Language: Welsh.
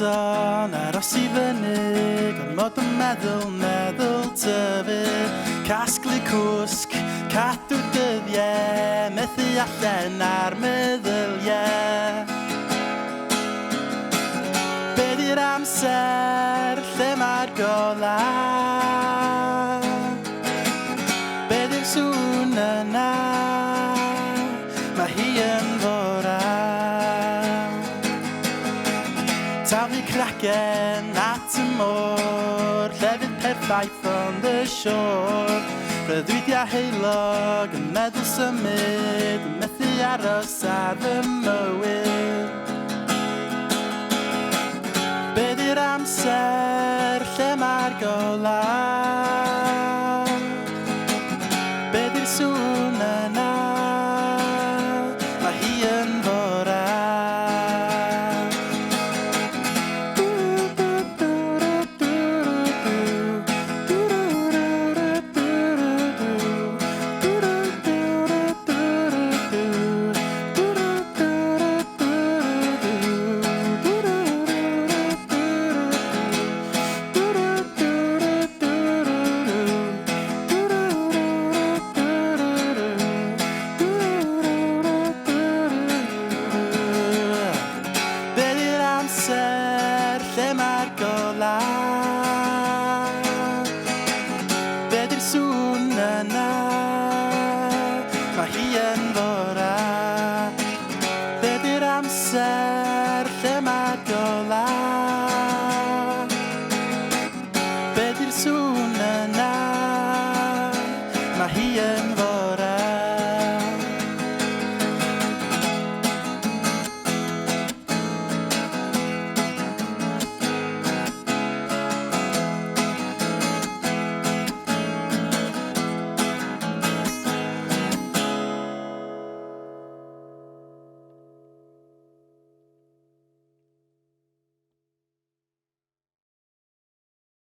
noson aros I fyny Gormod o meddwl tyfu Casglu cwsg, cadw dyddiau Methu allan ar meddyliau Be di'r amser, lle mae'r golau Be di'r sŵn yna, mae hi yn forel Talu cragen at y môr Llefydd perffaith on the shore Breuddwydiau heulog yn meddwl symud Yn methu aros ar fy mywyd Be di'r amser, lle mae'r golau Be di'r sŵn yna, mae hi yn forel Lle mae'r golau Be di'r sŵn yna Mae hi yn forel Be di'r amser Lle mae'r golau Be di'r sŵn yna Mae hi yn forel